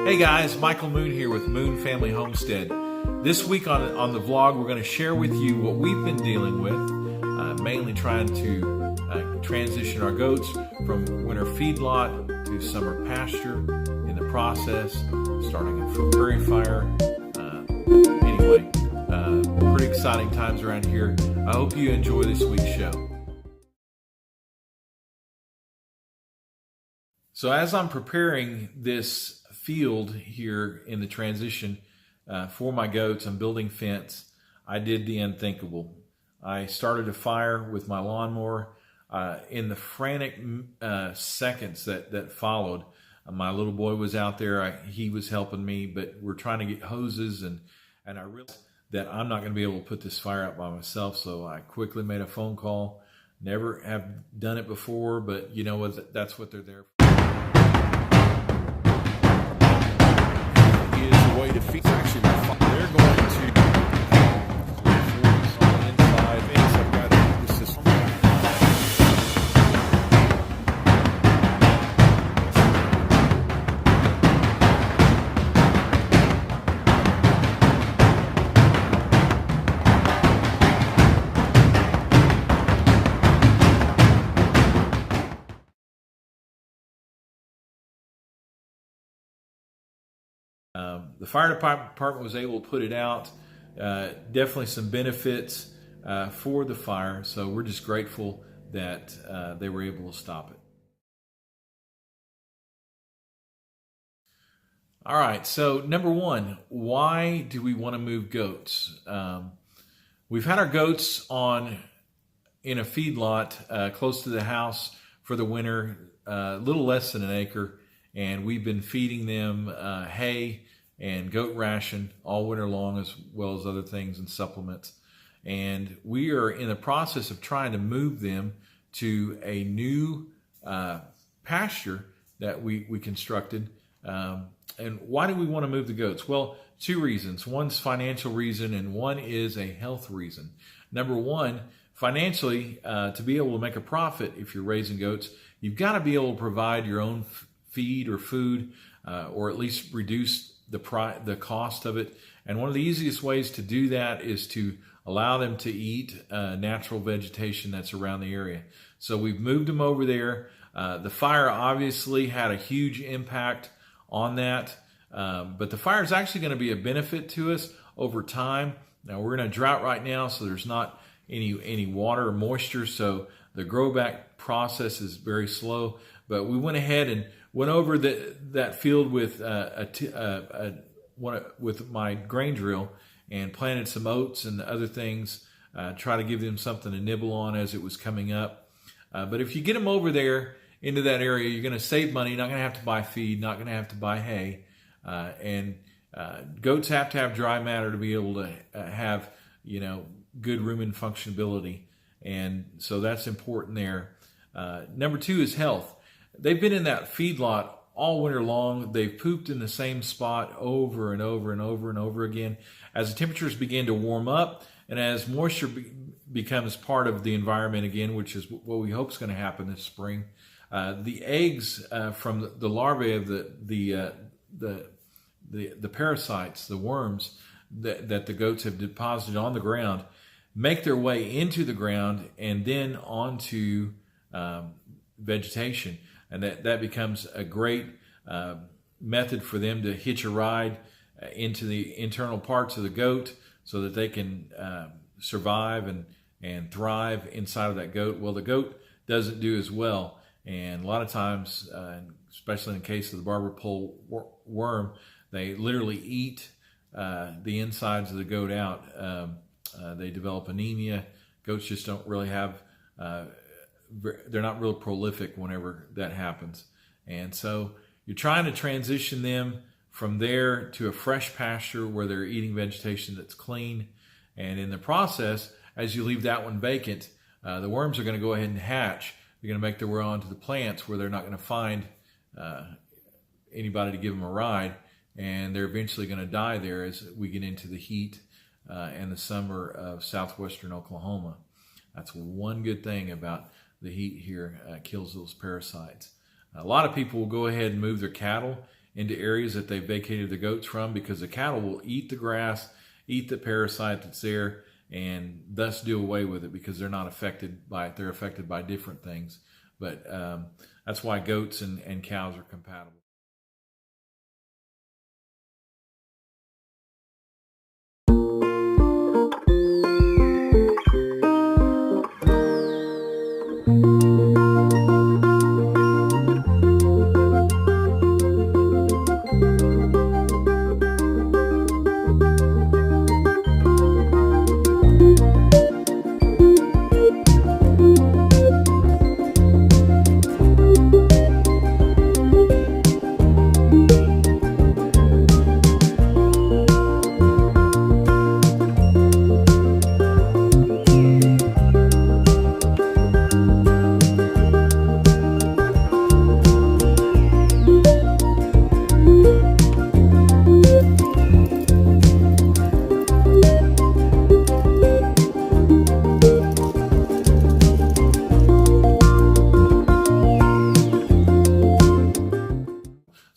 Hey guys, Michael Moon here with Moon Family Homestead. This week on the vlog, we're going to share with you what we've been dealing with, mainly trying to transition our goats from winter feedlot to summer pasture in the process, starting from prairie fire. Anyway, pretty exciting times around here. I hope you enjoy this week's show. So as I'm preparing this field here in the transition for my goats, I'm building fence. I did the unthinkable. I started a fire with my lawnmower. In the frantic seconds that followed, my little boy was out there. He was helping me, but we're trying to get hoses, and I realized that I'm not going to be able to put this fire out by myself, so I quickly made a phone call. Never have done it before, but you know what? That's what they're there for. Way to feed actually they're going to on the inside. I've got this system. The fire department was able to put it out. Definitely some benefits for the fire, so we're just grateful that they were able to stop it. All right, so number one, why do we want to move goats? We've had our goats in a feedlot close to the house for the winter, a little less than an acre, and we've been feeding them hay and goat ration all winter long, as well as other things and supplements. And we are in the process of trying to move them to a new pasture that we constructed. And why do we want to move the goats? Well, two reasons. One's financial reason, and one is a health reason. Number one, financially, to be able to make a profit if you're raising goats, you've got to be able to provide your own feed or food, or at least reduce the cost of it. And one of the easiest ways to do that is to allow them to eat natural vegetation that's around the area. So we've moved them over there. The fire obviously had a huge impact on that, but the fire is actually going to be a benefit to us over time. Now we're in a drought right now, so there's not any water or moisture, so the grow back process is very slow. But we went ahead and went over that field with with my grain drill and planted some oats and other things. Try to give them something to nibble on as it was coming up. But if you get them over there into that area, you're going to save money. You're not going to have to buy feed. Not going to have to buy hay. And goats have to have dry matter to be able to have good rumen functionability, and so that's important there. Number two is health. They've been in that feedlot all winter long. They've pooped in the same spot over and over and over and over again. As the temperatures begin to warm up and as moisture becomes part of the environment again, which is what we hope is going to happen this spring, the eggs from the larvae of the parasites, the worms that the goats have deposited on the ground, make their way into the ground and then onto vegetation. And that becomes a great method for them to hitch a ride into the internal parts of the goat so that they can survive and thrive inside of that goat. Well, the goat doesn't do as well. And a lot of times, especially in the case of the barber pole worm, they literally eat the insides of the goat out. They develop anemia. Goats just don't really have they're not real prolific whenever that happens. And so you're trying to transition them from there to a fresh pasture where they're eating vegetation that's clean. And in the process, as you leave that one vacant, the worms are going to go ahead and hatch. They're going to make their way onto the plants where they're not going to find anybody to give them a ride. And they're eventually going to die there as we get into the heat and the summer of southwestern Oklahoma. That's one good thing about the heat here, kills those parasites. A lot of people will go ahead and move their cattle into areas that they vacated the goats from, because the cattle will eat the grass, eat the parasite that's there, and thus do away with it because they're not affected by it. They're affected by different things. But that's why goats and cows are compatible.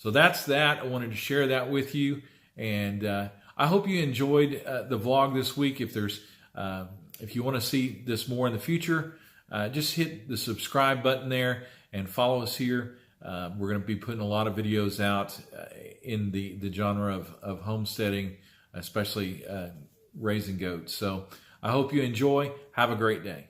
So that's that. I wanted to share that with you, and I hope you enjoyed the vlog this week. If you want to see this more in the future, just hit the subscribe button there and follow us here. We're going to be putting a lot of videos out in the genre of homesteading, especially raising goats. So I hope you enjoy. Have a great day.